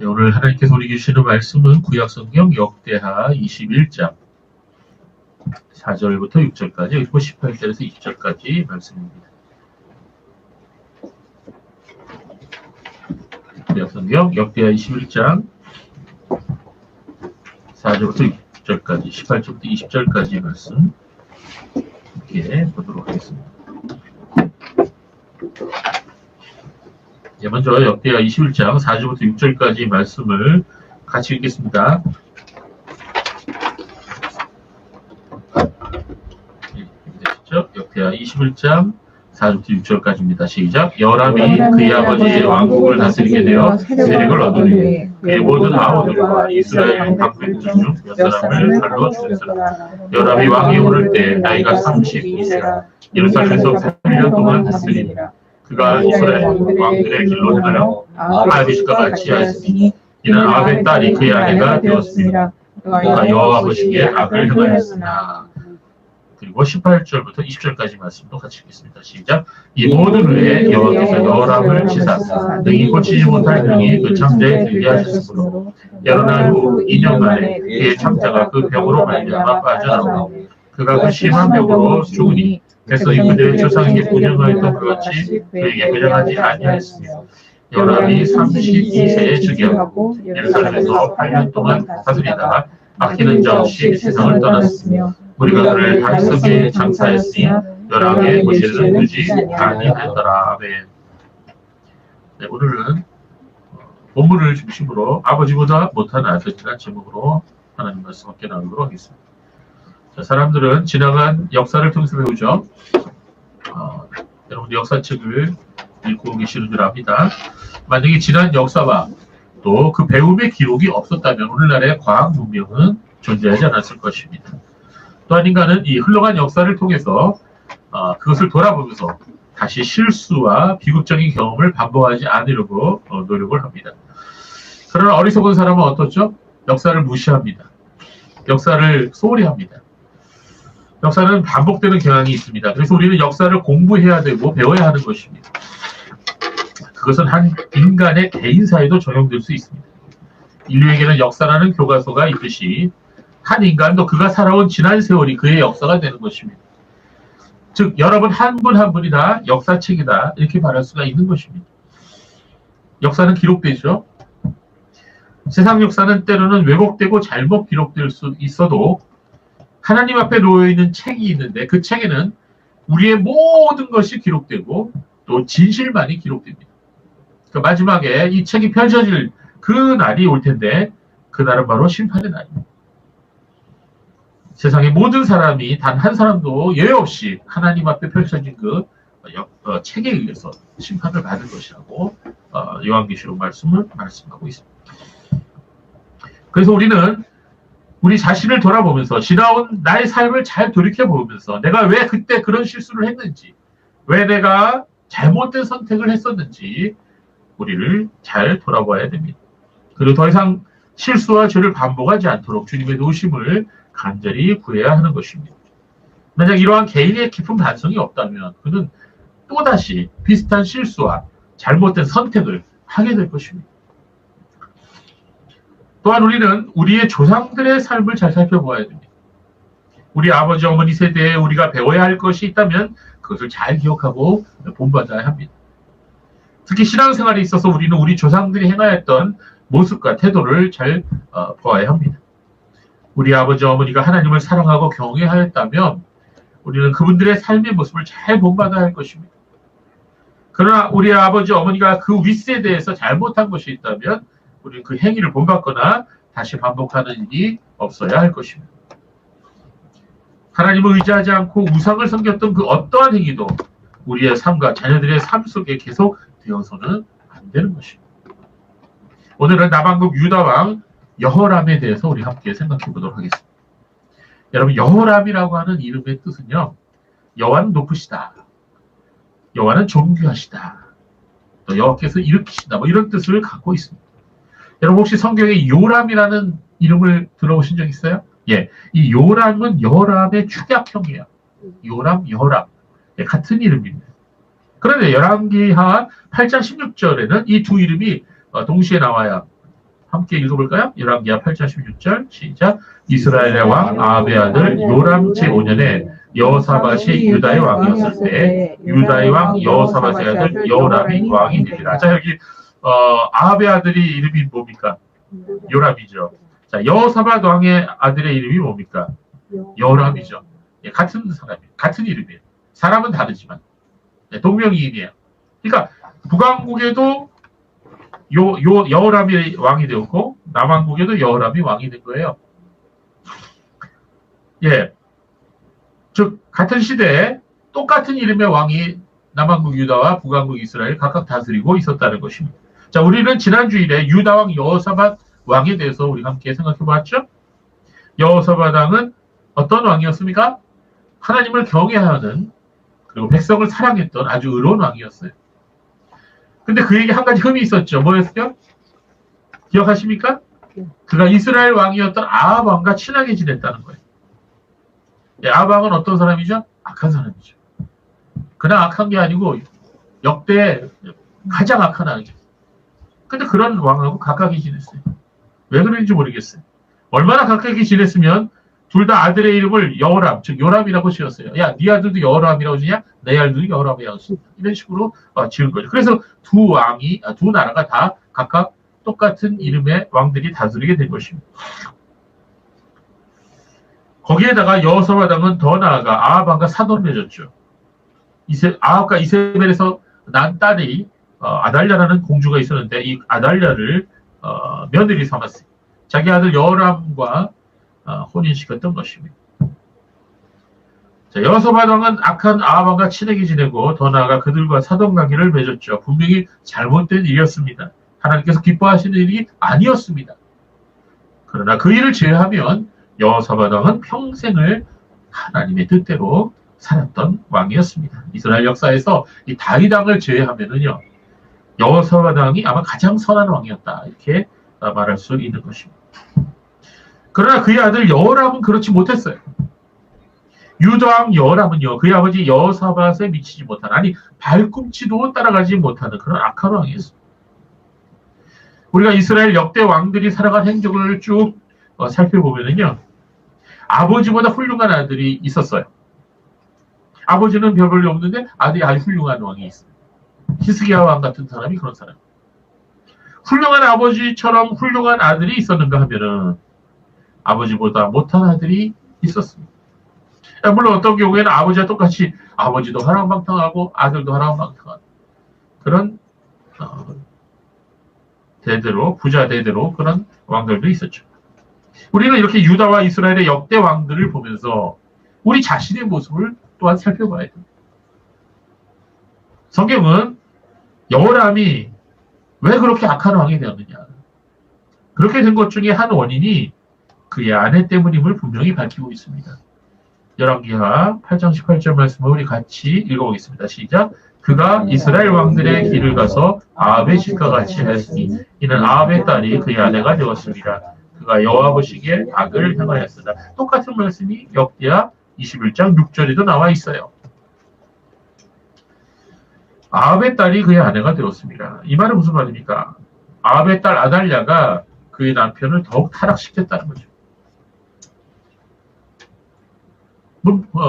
네, 오늘 하나님께서 우리에게 주시는 말씀은 구약성경 역대하 21장 4절부터 6절까지 그리고 18절에서 20절까지 말씀입니다. 구약성경 역대하 21장 4절부터 6절까지 18절부터 20절까지 말씀 함께 보도록 하겠습니다. 네, 먼저 역대하 21장 4절부터 6절까지 말씀을 같이 읽겠습니다. 네, 되시죠? 역대하 21장 4절부터 6절까지입니다. 시작. 여람이 그의 아버지의 왕국을 다스리게 되어 세력을 얻으니 그의 모든 아우들과 이스라엘 각백들 중 몇 사람을 칼로 죽였더라. 여람이 왕이 오를 때 나이가 32세라 예루살렘에서 8년 동안 다스리니라. 그가 이스라엘 왕들의 길로 행하여 아비스가 같이 하였으니 이는 아합의 딸이 그의 아내가 되었습니다. 그가 여호와 보시기에 악을 행하였으나. 그리고 18절부터 20절까지 말씀도 같이 읽겠습니다. 시작. 이 모든 후에 여호와께서 여람을 치사 능히 고치지 못할 병이 그 창자에 들게 하셨으므로 여러 날 후 2년 만에 그의 창자가 그 병으로 말미암아 빠져나오고 그가 그 심한 병으로 죽으니 그래서 그들의 조상에게 분양하였던 것 같이 그에게 분양하지 아니하였으며 여람이 32세에 즉위하고 예루살렘에서 8년 동안 다스리다가 막히는 자 없이 세상을 떠났으며 우리가 그를 다윗에게 장사했으니 여람의 모시를 두지 아니하였더라. 아멘. 네, 오늘은 본문을 중심으로 아버지보다 못한 아들이라는 제목으로 하나님 말씀 함께 나누도록 하겠습니다. 자, 사람들은 지나간 역사를 통해서 배우죠. 여러분 역사책을 읽고 계시는 줄 압니다. 만약에 지난 역사와 또 그 배움의 기록이 없었다면 오늘날의 과학 문명은 존재하지 않았을 것입니다. 또한 인간은 이 흘러간 역사를 통해서 그것을 돌아보면서 다시 실수와 비극적인 경험을 반복하지 않으려고 노력을 합니다. 그러나 어리석은 사람은 어떻죠? 역사를 무시합니다. 역사를 소홀히 합니다. 역사는 반복되는 경향이 있습니다. 그래서 우리는 역사를 공부해야 되고 배워야 하는 것입니다. 그것은 한 인간의 개인사에도 적용될 수 있습니다. 인류에게는 역사라는 교과서가 있듯이 한 인간도 그가 살아온 지난 세월이 그의 역사가 되는 것입니다. 즉 여러분 한 분 한 분이 다 역사책이다 이렇게 말할 수가 있는 것입니다. 역사는 기록되죠. 세상 역사는 때로는 왜곡되고 잘못 기록될 수 있어도 하나님 앞에 놓여있는 책이 있는데 그 책에는 우리의 모든 것이 기록되고 또 진실만이 기록됩니다. 그 마지막에 이 책이 펼쳐질 그 날이 올 텐데 그날은 바로 심판의 날입니다. 세상의 모든 사람이 단 한 사람도 예외 없이 하나님 앞에 펼쳐진 그 책에 의해서 심판을 받은 것이라고 요한계시록 말씀을 말씀하고 있습니다. 그래서 우리는 우리 자신을 돌아보면서 지나온 나의 삶을 잘 돌이켜보면서 내가 왜 그때 그런 실수를 했는지 왜 내가 잘못된 선택을 했었는지 우리를 잘 돌아봐야 됩니다. 그리고 더 이상 실수와 죄를 반복하지 않도록 주님의 도우심을 간절히 구해야 하는 것입니다. 만약 이러한 개인의 깊은 반성이 없다면 그는 또다시 비슷한 실수와 잘못된 선택을 하게 될 것입니다. 또한 우리는 우리의 조상들의 삶을 잘 살펴보아야 됩니다. 우리 아버지 어머니 세대에 우리가 배워야 할 것이 있다면 그것을 잘 기억하고 본받아야 합니다. 특히 신앙생활에 있어서 우리는 우리 조상들이 행하였던 모습과 태도를 잘 보아야 합니다. 우리 아버지 어머니가 하나님을 사랑하고 경외하였다면 우리는 그분들의 삶의 모습을 잘 본받아야 할 것입니다. 그러나 우리 아버지 어머니가 그 윗세대에서 잘못한 것이 있다면 우리는 그 행위를 본받거나 다시 반복하는 일이 없어야 할 것입니다. 하나님을 의지하지 않고 우상을 섬겼던 그 어떠한 행위도 우리의 삶과 자녀들의 삶 속에 계속 되어서는 안 되는 것입니다. 오늘은 남왕국 유다왕 여호람에 대해서 우리 함께 생각해 보도록 하겠습니다. 여러분 여호람이라고 하는 이름의 뜻은요. 여호와는 높으시다. 여호와는 존귀하시다. 또 여호와께서 일으키신다. 뭐 이런 뜻을 갖고 있습니다. 여러분 혹시 성경에 요람이라는 이름을 들어보신 적 있어요? 예, 이 요람은 여호람의 축약형이에요. 요람, 여호람. 예, 같은 이름입니다. 그런데 열왕기하 8장 16절에는 이 두 이름이 동시에 나와야 함께 읽어볼까요? 열왕기하 8장 16절 시작. 이스라엘의 왕 아합의 아들 요람 제5년에 여호사밧이 유다의 왕이었을 때 유다의 왕 여호사밧의 아들 여호람이 왕이 되리라. 자, 여기 아합의 아들이 이름이 뭡니까? 요람이죠. 자, 여호사밧 왕의 아들의 이름이 뭡니까? 여호람이죠. 예, 같은 사람이에요. 같은 이름이에요. 사람은 다르지만 동명이인이에요. 그러니까 북왕국에도 여호람이 왕이 되었고 남왕국에도 여호람이 왕이 된 거예요. 예, 즉 같은 시대에 똑같은 이름의 왕이 남왕국 유다와 북왕국 이스라엘 각각 다스리고 있었다는 것입니다. 자, 우리는 지난 주일에 유다 왕 여호사밧 왕에 대해서 우리 함께 생각해 보았죠. 여호사밧 왕은 어떤 왕이었습니까? 하나님을 경외하는 그리고 백성을 사랑했던 아주 의로운 왕이었어요. 근데 그에게 한 가지 흠이 있었죠. 뭐였어요? 기억하십니까? 그가 이스라엘 왕이었던 아합 왕과 친하게 지냈다는 거예요. 아합 왕은 어떤 사람이죠? 악한 사람이죠. 그냥 악한 게 아니고 역대 가장 악한 왕이죠. 근데 그런 왕하고 가깝게 지냈어요. 왜 그런지 모르겠어요. 얼마나 가깝게 지냈으면 둘 다 아들의 이름을 여호람, 즉 요람이라고 지었어요. 야, 네 아들도 여호람이라고 지냐? 내 아들도 여호람이라고 지냐? 이런 식으로 지은 거죠. 그래서 두 나라가 다 각각 똑같은 이름의 왕들이 다스리게 된 것입니다. 거기에다가 여호사밧 왕은 더 나아가 아합 왕과 사돈을 맺었죠. 아합과 이세벨에서 난 딸이 아달랴라는 공주가 있었는데 이 아달랴를 며느리 삼았어요. 자기 아들 여호람과 혼인시켰던 것입니다. 자, 여호사밧 왕은 악한 아합 왕과 친하게 지내고 더 나아가 그들과 사돈 관계를 맺었죠. 분명히 잘못된 일이었습니다. 하나님께서 기뻐하시는 일이 아니었습니다. 그러나 그 일을 제외하면 여호사밧 왕은 평생을 하나님의 뜻대로 살았던 왕이었습니다. 이스라엘 역사에서 이 다윗 왕을 제외하면은요, 여호사밧 왕이 아마 가장 선한 왕이었다 이렇게 말할 수 있는 것입니다. 그러나 그의 아들 여호람은 그렇지 못했어요. 유다 왕 여호람은요, 그의 아버지 여호사밧에 미치지 못한, 아니 발꿈치도 따라가지 못하는 그런 악한 왕이었습니다. 우리가 이스라엘 역대 왕들이 살아간 행적을 쭉 살펴보면은요, 아버지보다 훌륭한 아들이 있었어요. 아버지는 별 볼일 없는데 아들이 아주 훌륭한 왕이 있어요. 히스기야 왕 같은 사람이 그런 사람. 훌륭한 아버지처럼 훌륭한 아들이 있었는가 하면은 아버지보다 못한 아들이 있었습니다. 물론 어떤 경우에는 아버지와 똑같이 아버지도 화랑방탕하고 아들도 화랑방탕한 그런 대대로 부자 대대로 그런 왕들도 있었죠. 우리는 이렇게 유다와 이스라엘의 역대 왕들을 보면서 우리 자신의 모습을 또한 살펴봐야 됩니다. 성경은 여호람이 왜 그렇게 악한 왕이 되었느냐, 그렇게 된 것 중에 한 원인이 그의 아내 때문임을 분명히 밝히고 있습니다. 열왕기하 8장 18절 말씀을 우리 같이 읽어보겠습니다. 시작. 그가 이스라엘 왕들의 길을 가서 아합의 집과 같이 하였으니 이는 아합의 딸이 그의 아내가 되었습니다. 그가 여호와 보시기에 악을 행하였으나. 똑같은 말씀이 역대하 21장 6절에도 나와 있어요. 아합의 딸이 그의 아내가 되었습니다. 이 말은 무슨 말입니까? 아합의 딸 아달랴가 그의 남편을 더욱 타락시켰다는 거죠.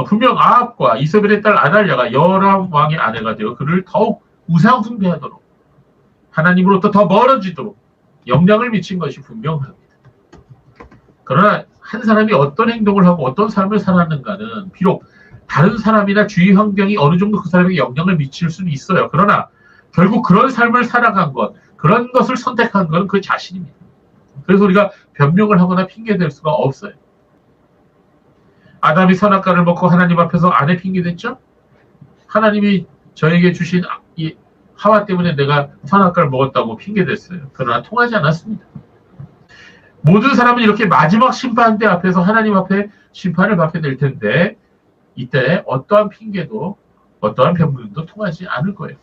분명 아합과 이세벨의 딸 아달랴가 여호람 왕의 아내가 되어 그를 더욱 우상 숭배하도록, 하나님으로부터 더 멀어지도록 영향을 미친 것이 분명합니다. 그러나 한 사람이 어떤 행동을 하고 어떤 삶을 살았는가는 비록 다른 사람이나 주위 환경이 어느 정도 그 사람에게 영향을 미칠 수는 있어요. 그러나 결국 그런 삶을 살아간 것, 그런 것을 선택한 건 그 자신입니다. 그래서 우리가 변명을 하거나 핑계댈 수가 없어요. 아담이 선악과를 먹고 하나님 앞에서 아내 핑계댔죠? 하나님이 저에게 주신 이 하와 때문에 내가 선악과를 먹었다고 핑계댔어요. 그러나 통하지 않았습니다. 모든 사람은 이렇게 마지막 심판대 앞에서 하나님 앞에 심판을 받게 될 텐데 이때 어떠한 핑계도 어떠한 변명도 통하지 않을 거예요.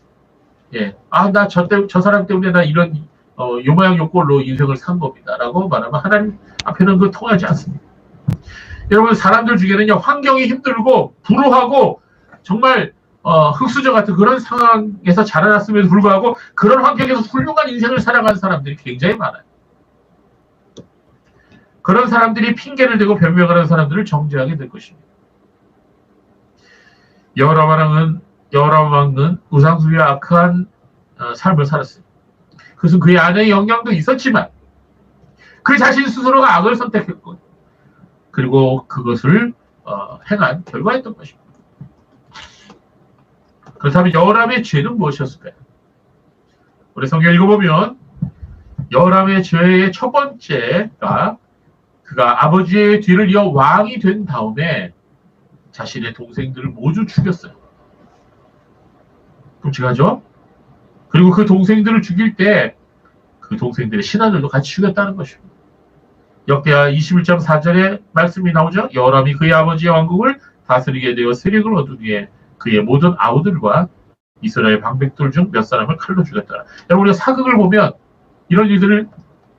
예, 나 저 사람 때문에 나 이런 요모양 요꼴로 인생을 산 겁니다 라고 말하면 하나님 앞에는 그 통하지 않습니다. 여러분, 사람들 중에는요, 환경이 힘들고 불우하고 정말 흙수저 같은 그런 상황에서 자라났음에도 불구하고 그런 환경에서 훌륭한 인생을 살아가는 사람들이 굉장히 많아요. 그런 사람들이 핑계를 대고 변명을 하는 사람들을 정죄하게 될 것입니다. 여호람 왕은 우상숭배와 악한 삶을 살았어요. 그것은 그의 아내의 영향도 있었지만 그 자신 스스로가 악을 선택했고 그리고 그것을 행한 결과였던 것입니다. 그렇다면 여호람의 죄는 무엇이었을까요? 우리 성경 읽어보면 여호람의 죄의 첫 번째가 그가 아버지의 뒤를 이어 왕이 된 다음에 자신의 동생들을 모두 죽였어요. 끔찍하죠? 그리고 그 동생들을 죽일 때 그 동생들의 신하들도 같이 죽였다는 것입니다. 역대하 21장 4절에 말씀이 나오죠. 여호람이 그의 아버지의 왕국을 다스리게 되어 세력을 얻은 후에 그의 모든 아우들과 이스라엘 방백들 중 몇 사람을 칼로 죽였더라. 여러분 우리가 사극을 보면 이런 일들을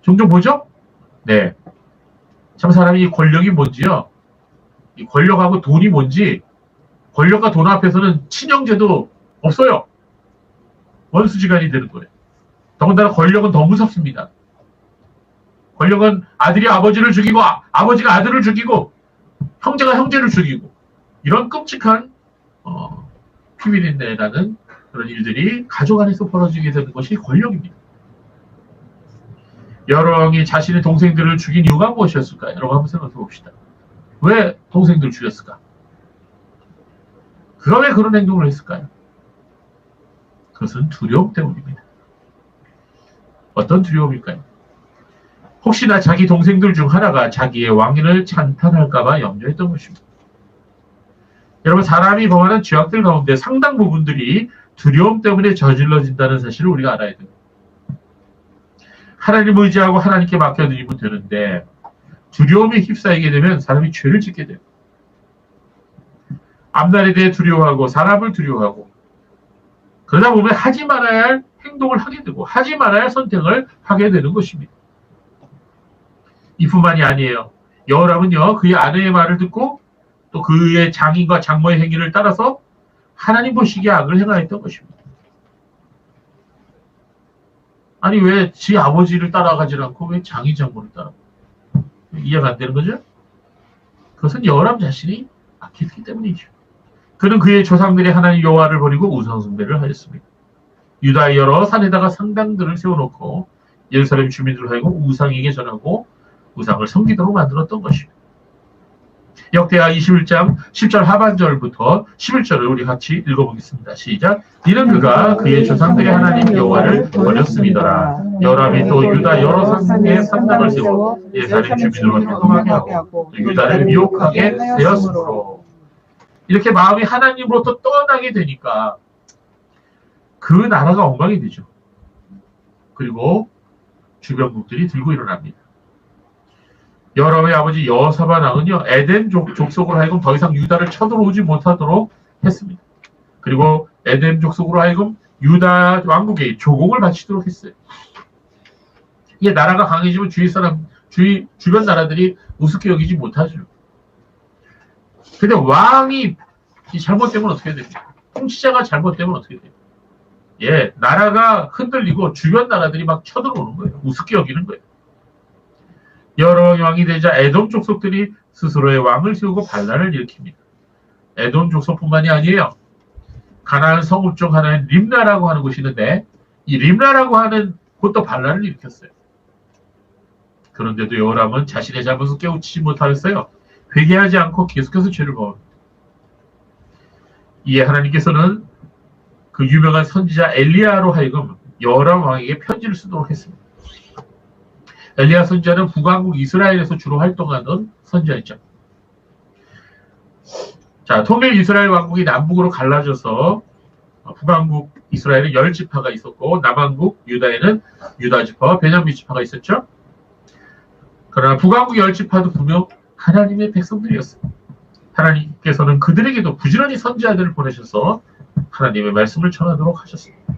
종종 보죠? 네. 참 사람이 권력이 뭔지요. 이 권력하고 돈이 뭔지 권력과 돈 앞에서는 친형제도 없어요. 원수지간이 되는 거예요. 더군다나 권력은 더 무섭습니다. 권력은 아들이 아버지를 죽이고 아버지가 아들을 죽이고 형제가 형제를 죽이고 이런 끔찍한 피비린내라는 그런 일들이 가족 안에서 벌어지게 되는 것이 권력입니다. 여호람이 자신의 동생들을 죽인 이유가 무엇이었을까요? 여러분 한번 생각해 봅시다. 왜 동생들을 죽였을까? 그가 왜 그런 행동을 했을까요? 그것은 두려움 때문입니다. 어떤 두려움일까요? 혹시나 자기 동생들 중 하나가 자기의 왕위를 찬탄할까봐 염려했던 것입니다. 여러분 사람이 범하는 죄악들 가운데 상당 부분들이 두려움 때문에 저질러진다는 사실을 우리가 알아야 됩니다. 하나님을 의지하고 하나님께 맡겨드리면 되는데 두려움에 휩싸이게 되면 사람이 죄를 짓게 돼요. 앞날에 대해 두려워하고 사람을 두려워하고 그러다 보면 하지 말아야 할 행동을 하게 되고 하지 말아야 할 선택을 하게 되는 것입니다. 이뿐만이 아니에요. 여호람은요 그의 아내의 말을 듣고 또 그의 장인과 장모의 행위를 따라서 하나님 보시기에 악을 행하였던 것입니다. 아니 왜 지 아버지를 따라가지 않고 왜 장인 장모를 따라가? 이해가 안 되는 거죠? 그것은 여호람 자신이 악했기 때문이죠. 그는 그의 조상들이 하나님 여호와를 버리고 우상숭배를 하였습니다. 유다의 여러 산에다가 상당들을 세워놓고 예루살렘 주민들을 하여금 우상에게 전하고 우상을 섬기도록 만들었던 것입니다. 역대하 21장 10절 하반절부터 11절을 우리 같이 읽어보겠습니다. 시작. 이는 그가 그의 조상들이 하나님 여호와를 버렸음이더라. 여호람이 또 유다 여러 산에 산당을 세워 예루살렘 주민들을 행동하게 하고 유다를 미혹하게 되었으므로 이렇게 마음이 하나님으로부터 떠나게 되니까 그 나라가 엉망이 되죠. 그리고 주변국들이 들고 일어납니다. 여호람의 아버지 여호사밧 왕은요 에덴 족속으로 하여금 더 이상 유다를 쳐들어오지 못하도록 했습니다. 그리고 에덴 족속으로 하여금 유다 왕국에 조공을 바치도록 했어요. 이게 나라가 강해지면 주변 나라들이 우습게 여기지 못하죠. 근데 왕이 잘못되면 어떻게 됩니까? 통치자가 잘못되면 어떻게 돼요? 예, 나라가 흔들리고 주변 나라들이 막 쳐들어오는 거예요. 우습게 여기는 거예요. 여러 왕이 되자 에돔 족속들이 스스로의 왕을 세우고 반란을 일으킵니다. 에돔 족속뿐만이 아니에요. 가나안 성읍 중 하나인 림나라고 하는 곳이 있는데 이 림나라고 하는 곳도 반란을 일으켰어요. 그런데도 여호람은 자신의 잘못을 깨우치지 못하였어요. 회개하지 않고 계속해서 죄를 범합니다. 이에 하나님께서는 그 유명한 선지자 엘리야로 하여금 여호람 왕에게 편지를 쓰도록 했습니다. 엘리야 선지자는 북왕국 이스라엘에서 주로 활동하던 선지자였죠. 자, 통일 이스라엘 왕국이 남북으로 갈라져서 북왕국 이스라엘은 10지파가 있었고 남왕국 유다에는 유다 지파와 베냐민 지파가 있었죠. 그러나 북왕국 10지파도 분명 하나님의 백성들이었어요. 하나님께서는 그들에게도 부지런히 선지자들을 보내셔서 하나님의 말씀을 전하도록 하셨습니다.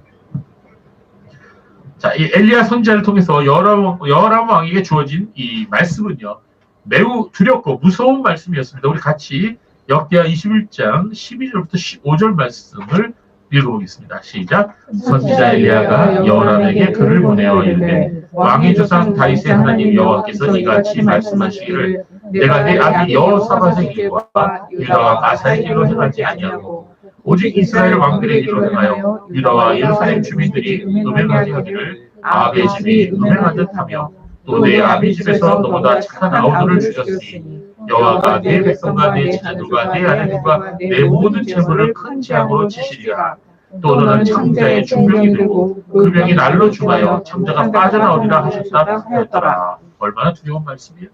자, 이 엘리야 선지자를 통해서 여호람 왕에게 주어진 이 말씀은요, 매우 두렵고 무서운 말씀이었습니다. 우리 같이 역대하 21장 12절부터 15절 말씀을 읽어보겠습니다. 시작. 선지자 엘리야가 여호람에게 글을 보내어 이르되 왕의 조상 다윗의 하나님 여호와께서 이같이 말씀하시기를 내가 내 아비 여호사밧의 길과 유다와 바사의 길로 행하지 아니하고 오직 이스라엘 왕들의 길로 행하여 유다와 예루살렘 주민들이 음행하게 하기를 아합의 집이 음행한 듯하며 또 내 아비 집에서 너보다 착한 아우들을 죽였으니 여호와가 내 백성과 내 자녀들과 내 아내들과 내 모든 재물을 큰 재앙으로 치시리라. 또 너는 창자의 중병이 들고 그 병이 날로 중하여 창자가 빠져나오리라 하셨다 하였더라. 얼마나 두려운 말씀이에요.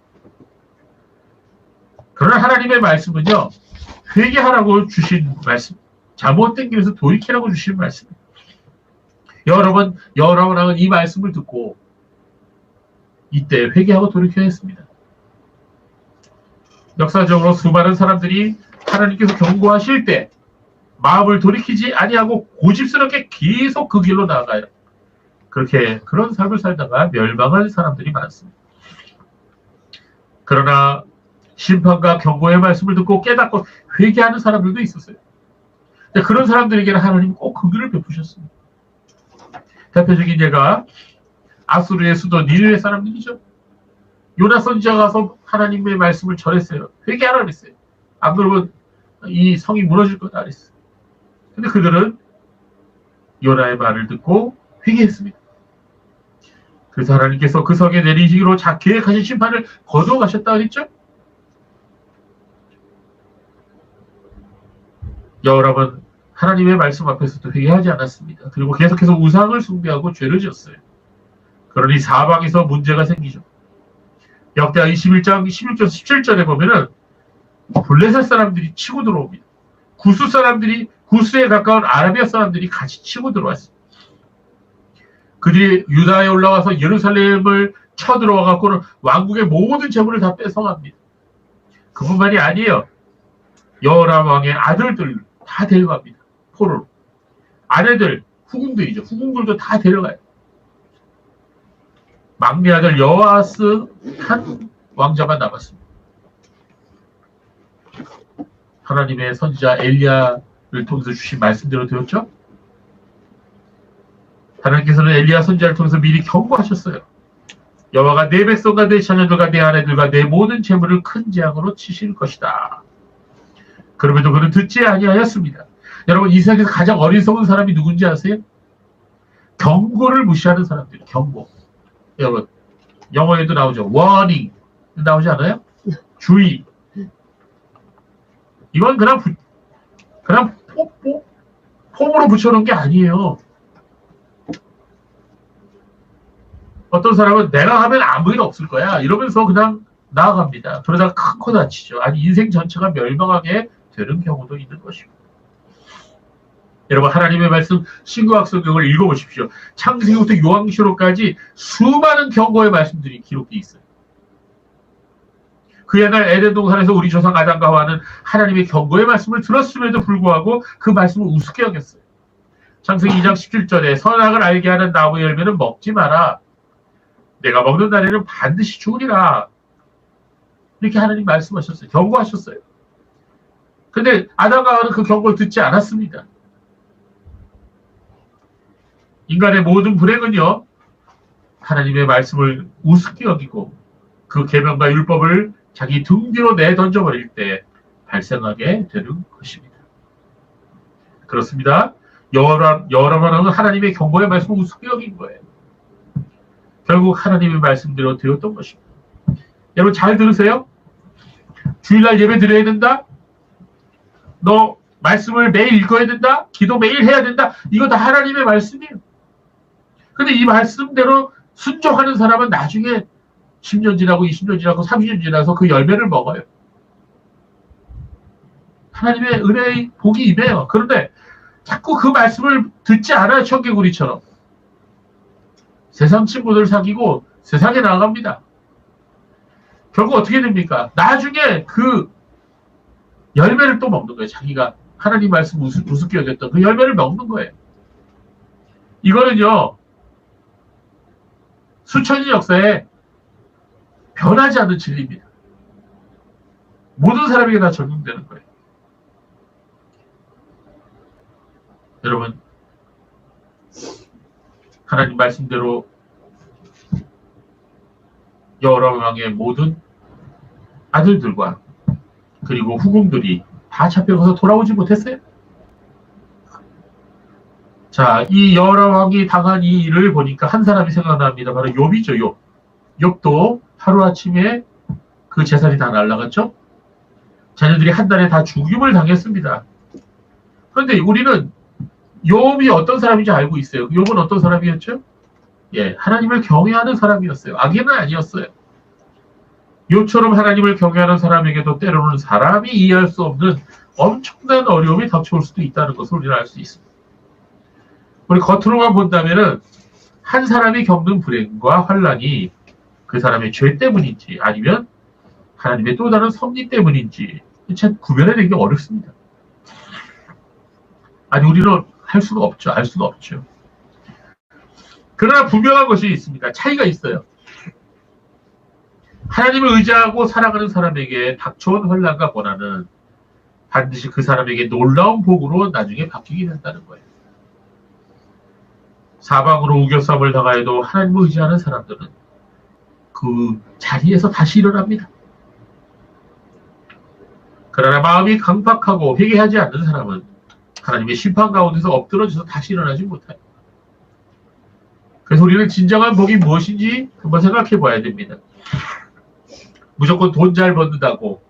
그러나 하나님의 말씀은요, 회개하라고 주신 말씀, 잘못된 길에서 돌이키라고 주신 말씀이에요. 여러분은 이 말씀을 듣고 이때 회개하고 돌이켜야 했습니다. 역사적으로 수많은 사람들이 하나님께서 경고하실 때 마음을 돌이키지 아니하고 고집스럽게 계속 그 길로 나아가요. 그런 삶을 살다가 멸망한 사람들이 많습니다. 그러나 심판과 경고의 말씀을 듣고 깨닫고 회개하는 사람들도 있었어요. 그런 사람들에게는 하나님은 꼭 그 길을 베푸셨습니다. 대표적인 예가 아수르의 수도 니느웨 사람들이죠. 요나 선지자가 가서 하나님의 말씀을 전했어요. 회개하라 그랬어요. 안 그러면 이 성이 무너질 거다 그랬어요. 근데 그들은 요나의 말을 듣고 회개했습니다. 그래서 하나님께서 그 성에 내리시기로 계획하신 심판을 거두어 가셨다 그랬죠. 여러분, 하나님의 말씀 앞에서도 회개하지 않았습니다. 그리고 계속해서 우상을 숭배하고 죄를 지었어요. 그러니 사방에서 문제가 생기죠. 역대하 21장 16절 17절에 보면은 블레셋 사람들이 치고 들어옵니다. 구스에 가까운 아라비아 사람들이 같이 치고 들어왔어요. 그들이 유다에 올라와서 예루살렘을 쳐들어와 갖고는 왕국의 모든 재물을 다 뺏어갑니다. 그뿐만이 아니에요. 여호람 왕의 아들들 다 데려갑니다. 포로로. 아내들, 후궁들이죠. 후궁들도 다 데려가요. 막내 아들 여호아스 한 왕자만 남았습니다. 하나님의 선지자 엘리야를 통해서 주신 말씀대로 되었죠? 하나님께서는 엘리야 선지자를 통해서 미리 경고하셨어요. 여호와가 내 백성과 내 자녀들과 내 아내들과 내 모든 재물을 큰 재앙으로 치실 것이다. 그럼에도 그는 듣지 아니하였습니다. 여러분, 이 세상에서 가장 어리석은 사람이 누군지 아세요? 경고를 무시하는 사람들. 경고. 여러분, 영어에도 나오죠. warning 나오지 않아요? 주의. 이건 그냥 폼으로 붙여놓은 게 아니에요. 어떤 사람은 내가 하면 아무 일 없을 거야 이러면서 그냥 나아갑니다. 그러다가 큰 코 다치죠. 아니, 인생 전체가 멸망하게 되는 경우도 있는 것이고. 여러분, 하나님의 말씀 신구약 성경을 읽어보십시오. 창세기부터 요한계시록까지 수많은 경고의 말씀들이 기록되어 있어요. 그 옛날 에덴 동산에서 우리 조상 아담과 하와는 하나님의 경고의 말씀을 들었음에도 불구하고 그 말씀을 우습게 여겼어요. 창세기 2장 17절에 선악을 알게 하는 나무 열매는 먹지 마라. 내가 먹는 날에는 반드시 죽으리라. 이렇게 하나님 말씀하셨어요. 경고하셨어요. 근데 아담과 하와는 그 경고를 듣지 않았습니다. 인간의 모든 불행은요, 하나님의 말씀을 우습게 여기고 그 계명과 율법을 자기 등 뒤로 내던져버릴 때 발생하게 되는 것입니다. 그렇습니다. 여호람 왕은 하나님의 경고의 말씀을 우습게 여긴 거예요. 결국 하나님의 말씀대로 되었던 것입니다. 여러분, 잘 들으세요. 주일날 예배 드려야 된다. 너 말씀을 매일 읽어야 된다. 기도 매일 해야 된다. 이거 다 하나님의 말씀이에요. 근데 이 말씀대로 순종하는 사람은 나중에 10년 지나고 20년 지나고 30년 지나서 그 열매를 먹어요. 하나님의 은혜의 복이 임해요. 그런데 자꾸 그 말씀을 듣지 않아요. 청개구리처럼. 세상 친구들 사귀고 세상에 나갑니다. 결국 어떻게 됩니까? 나중에 그 열매를 또 먹는 거예요. 자기가 하나님 말씀 우습게 여겼던 그 열매를 먹는 거예요. 이거는요, 수천년 역사에 변하지 않는 진리입니다. 모든 사람에게 다 적용되는 거예요. 여러분, 하나님 말씀대로 여호람 왕의 모든 아들들과 그리고 후궁들이 다 잡혀가서 돌아오지 못했어요. 자, 이 여호람 왕이 당한 이 일을 보니까 한 사람이 생각납니다. 바로 욥이죠, 욥. 욥도 하루아침에 그 재산이 다 날아갔죠. 자녀들이 한 달에 다 죽임을 당했습니다. 그런데 우리는 욥이 어떤 사람인지 알고 있어요. 욥은 어떤 사람이었죠? 예, 하나님을 경외하는 사람이었어요. 악인은 아니었어요. 욥처럼 하나님을 경외하는 사람에게도 때로는 사람이 이해할 수 없는 엄청난 어려움이 닥쳐올 수도 있다는 것을 우리는 알 수 있습니다. 우리 겉으로만 본다면은 한 사람이 겪는 불행과 환난이 그 사람의 죄 때문인지 아니면 하나님의 또 다른 섭리 때문인지 참 구별해내기 어렵습니다. 아니, 우리는 할 수가 없죠. 알 수가 없죠. 그러나 분명한 것이 있습니다. 차이가 있어요. 하나님을 의지하고 살아가는 사람에게 닥쳐온 환난과 고난은 반드시 그 사람에게 놀라운 복으로 나중에 바뀌게 된다는 거예요. 사방으로 우겨싸움을 당하여도 하나님을 의지하는 사람들은 그 자리에서 다시 일어납니다. 그러나 마음이 강박하고 회개하지 않는 사람은 하나님의 심판 가운데서 엎드러져서 다시 일어나지 못해요. 그래서 우리는 진정한 복이 무엇인지 한번 생각해 봐야 됩니다. 무조건 돈 잘 번다고,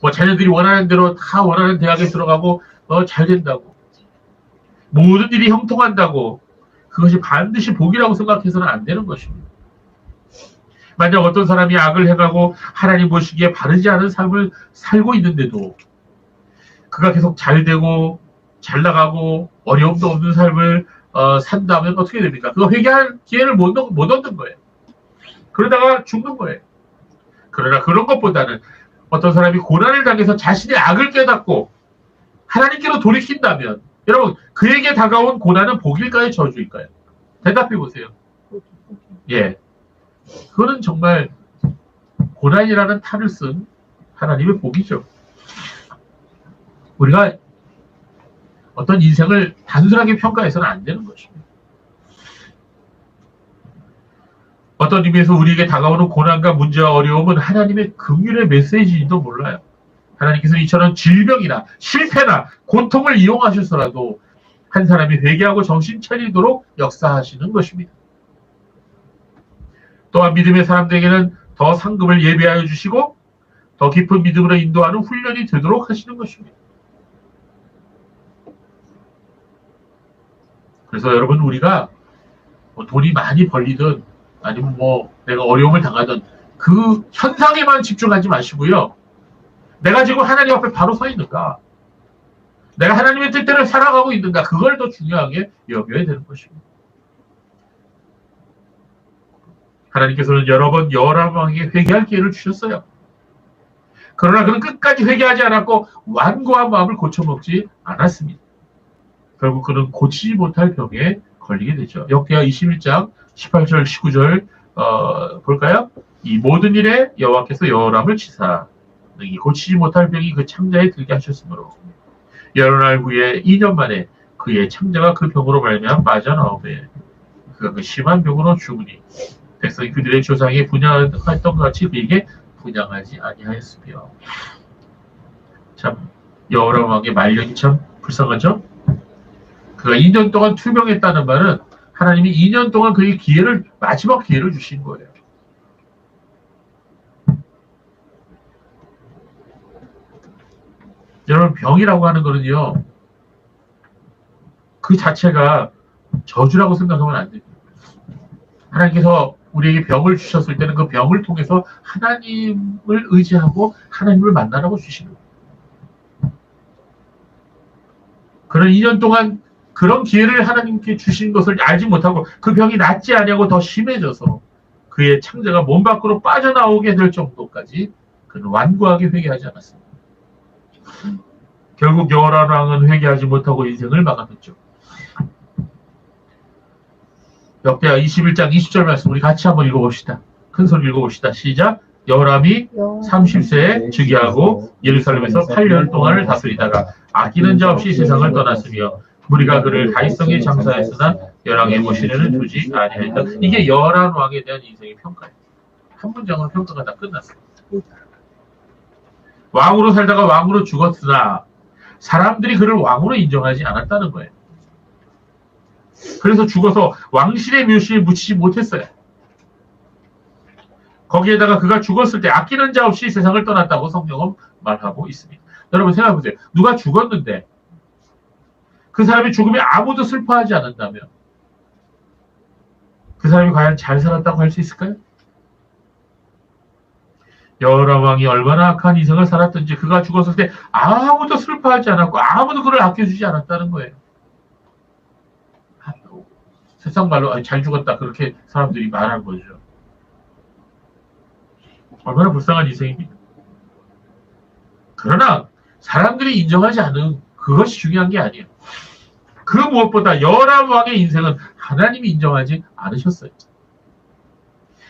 뭐 자녀들이 원하는 대로 다 원하는 대학에 들어가고 잘 된다고, 모든 일이 형통한다고 그것이 반드시 복이라고 생각해서는 안 되는 것입니다. 만약 어떤 사람이 악을 행하고 하나님 보시기에 바르지 않은 삶을 살고 있는데도 그가 계속 잘 되고 잘 나가고 어려움도 없는 삶을 산다면 어떻게 됩니까? 그거 회개할 기회를 못 얻는 거예요. 그러다가 죽는 거예요. 그러나 그런 것보다는 어떤 사람이 고난을 당해서 자신의 악을 깨닫고 하나님께로 돌이킨다면 여러분, 그에게 다가온 고난은 복일까요? 저주일까요? 대답해 보세요. 예, 그거는 정말 고난이라는 탈을 쓴 하나님의 복이죠. 우리가 어떤 인생을 단순하게 평가해서는 안 되는 것입니다. 어떤 의미에서 우리에게 다가오는 고난과 문제와 어려움은 하나님의 긍휼의 메시지인지도 몰라요. 하나님께서는 이처럼 질병이나 실패나 고통을 이용하셔서라도 한 사람이 회개하고 정신 차리도록 역사하시는 것입니다. 또한 믿음의 사람들에게는 더 상급을 예비하여 주시고 더 깊은 믿음으로 인도하는 훈련이 되도록 하시는 것입니다. 그래서 여러분, 우리가 돈이 많이 벌리든 아니면 내가 어려움을 당하든 그 현상에만 집중하지 마시고요. 내가 지금 하나님 앞에 바로 서 있는가? 내가 하나님의 뜻대로 살아가고 있는가? 그걸 더 중요하게 여겨야 되는 것입니다. 하나님께서는 여러 번 여호람 왕에게 회개할 기회를 주셨어요. 그러나 그는 끝까지 회개하지 않았고 완고한 마음을 고쳐먹지 않았습니다. 결국 그는 고치지 못할 병에 걸리게 되죠. 역대하 21장 18절 19절 볼까요? 이 모든 일에 여호와께서 여호람을 치사 이 고치지 못할 병이 그 창자에 들게 하셨으므로 여러 날 후에 2년 만에 그의 창자가 그 병으로 말미암아 빠져나오매 그가 그 심한 병으로 죽으니 백성이 그들의 조상이 분양했던 것 같이 그에게 분양하지 아니하였으며. 참 여호람 왕의 말년이 참 불쌍하죠? 그가 2년 동안 투병했다는 말은 하나님이 2년 동안 그에게 마지막 기회를 주신 거예요. 여러분, 병이라고 하는 거는요, 그 자체가 저주라고 생각하면 안 됩니다. 하나님께서 우리에게 병을 주셨을 때는 그 병을 통해서 하나님을 의지하고 하나님을 만나라고 주시는 거예요. 그런 2년 동안 그런 기회를 하나님께 주신 것을 알지 못하고 그 병이 낫지 아니하고 더 심해져서 그의 창자가 몸 밖으로 빠져나오게 될 정도까지 그는 완고하게 회개하지 않았습니다. 결국 여호람 왕은 회개하지 못하고 인생을 마감했죠. 역대하 21장 20절 말씀 우리 같이 한번 읽어봅시다. 큰 소리 읽어봅시다. 시작. 여호람이 30세에 즉위하고 예루살렘에서 8년 동안을 다스리다가 아끼는 자 없이 세상을 떠났으며 우리가 그를 다윗성에 장사했으나 열왕의 모시에는 두지 아니하였다. 이게 열한 왕에 대한 인생의 평가예요. 한 문장으로 평가가 다 끝났어요. 왕으로 살다가 왕으로 죽었으나 사람들이 그를 왕으로 인정하지 않았다는 거예요. 그래서 죽어서 왕실의 묘실에 묻히지 못했어요. 거기에다가 그가 죽었을 때 아끼는 자 없이 세상을 떠났다고 성경은 말하고 있습니다. 여러분 생각해보세요. 누가 죽었는데 그 사람이 죽으면 아무도 슬퍼하지 않는다면 그 사람이 과연 잘 살았다고 할 수 있을까요? 여호람 왕이 얼마나 악한 인생을 살았든지 그가 죽었을 때 아무도 슬퍼하지 않았고 아무도 그를 아껴주지 않았다는 거예요. 세상 말로 잘 죽었다 그렇게 사람들이 말한 거죠. 얼마나 불쌍한 인생입니다. 그러나 사람들이 인정하지 않은 그것이 중요한 게 아니에요. 그 무엇보다 여호람 왕의 인생은 하나님이 인정하지 않으셨어요.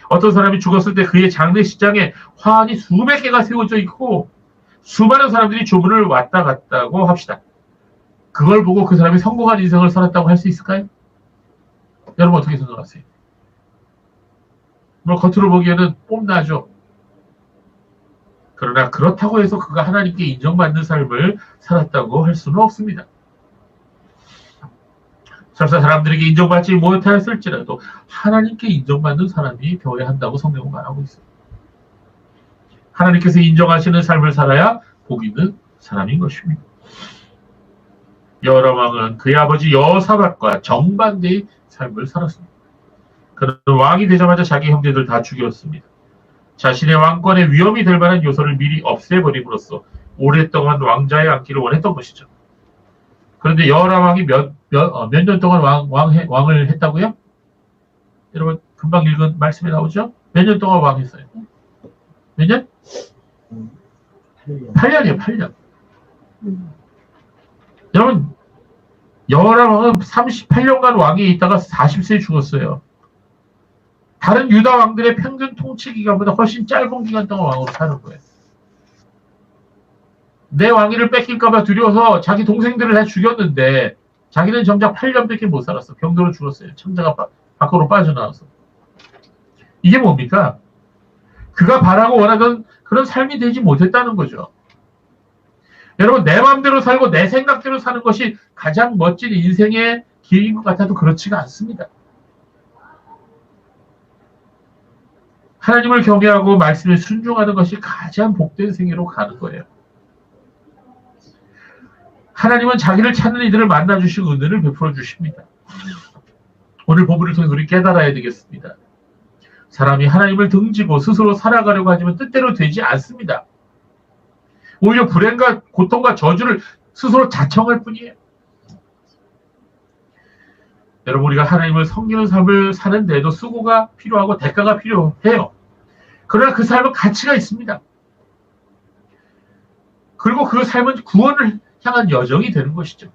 어떤 사람이 죽었을 때 그의 장례식장에 화환이 수백 개가 세워져 있고 수많은 사람들이 조문을 왔다 갔다고 합시다. 그걸 보고 그 사람이 성공한 인생을 살았다고 할 수 있을까요? 여러분 어떻게 생각하세요? 뭐 겉으로 보기에는 뽐나죠. 그러나 그렇다고 해서 그가 하나님께 인정받는 삶을 살았다고 할 수는 없습니다. 설사 사람들에게 인정받지 못하였을지라도 하나님께 인정받는 사람이 되어야 한다고 성경은 말하고 있습니다. 하나님께서 인정하시는 삶을 살아야 복 있는 사람인 것입니다. 여호람 왕은 그의 아버지 여호사밧과 정반대의 삶을 살았습니다. 그는 왕이 되자마자 자기 형제들 다 죽였습니다. 자신의 왕권에 위험이 될 만한 요소를 미리 없애버림으로써 오랫동안 왕자에 앉기를 원했던 것이죠. 그런데 여호람 왕이 몇 년 동안 왕을 했다고요? 여러분 금방 읽은 말씀에 나오죠? 몇 년 동안 왕했어요? 몇 년? 8년이에요. 8년. 여러분 여호람 왕은 38년간 왕에 있다가 40세에 죽었어요. 다른 유다 왕들의 평균 통치 기간보다 훨씬 짧은 기간 동안 왕으로 사는 거예요. 내 왕위를 뺏길까봐 두려워서 자기 동생들을 다 죽였는데 자기는 정작 8년밖에 못 살았어. 병도로 죽었어요. 창자가 밖으로 빠져나와서. 이게 뭡니까? 그가 바라고 원하던 그런 삶이 되지 못했다는 거죠. 여러분 내 마음대로 살고 내 생각대로 사는 것이 가장 멋진 인생의 길인 것 같아도 그렇지가 않습니다. 하나님을 경외하고 말씀에 순종하는 것이 가장 복된 생애로 가는 거예요. 하나님은 자기를 찾는 이들을 만나주시고 은혜를 베풀어 주십니다. 오늘 본문을 통해 우리 깨달아야 되겠습니다. 사람이 하나님을 등지고 스스로 살아가려고 하지만 뜻대로 되지 않습니다. 오히려 불행과 고통과 저주를 스스로 자청할 뿐이에요. 여러분 우리가 하나님을 섬기는 삶을 사는 데도 수고가 필요하고 대가가 필요해요. 그러나 그 삶은 가치가 있습니다. 그리고 그 삶은 구원을 향한 여정이 되는 것이죠.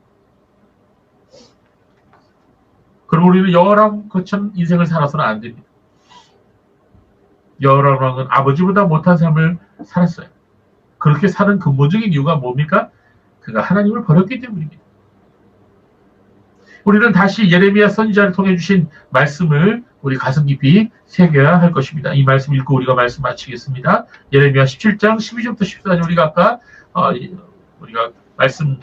그럼 우리는 여호람 것처럼 인생을 살아서는 안 됩니다. 여호람 왕은 아버지보다 못한 삶을 살았어요. 그렇게 사는 근본적인 이유가 뭡니까? 그가 하나님을 버렸기 때문입니다. 우리는 다시 예레미야 선지자를 통해 주신 말씀을 우리 가슴 깊이 새겨야 할 것입니다. 이 말씀 읽고 우리가 말씀 마치겠습니다. 예레미야 17장 12절부터 14절 우리가 아까 우리가 말씀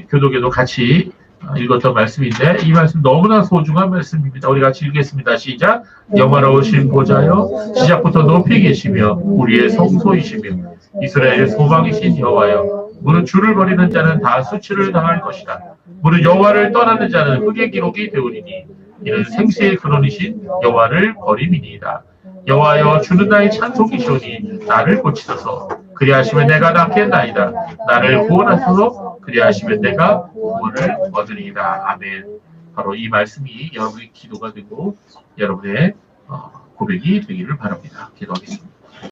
교독에도 같이 읽었던 말씀인데 이 말씀 너무나 소중한 말씀입니다. 우리 같이 읽겠습니다. 시작. 영화로우신 보좌여 시작부터 높이 계시며 우리의 성소이시며 이스라엘의 소망이신 여호와여 무릇 주를 버리는 자는 다 수치를 당할 것이다. 무릇 여호와를 떠나는 자는 흑의 기록이 되오리니 이는 생시의 근원이신 여호와를 버림이니이다. 여호와여 주는 나의 찬송이시오니 나를 고치소서. 그리하시면 내가 낫겠나이다. 나를 구원하소서. 그리하시면 내가 구원을 얻으리이다. 아멘. 바로 이 말씀이 여러분의 기도가 되고 여러분의 고백이 되기를 바랍니다. 기도하겠습니다.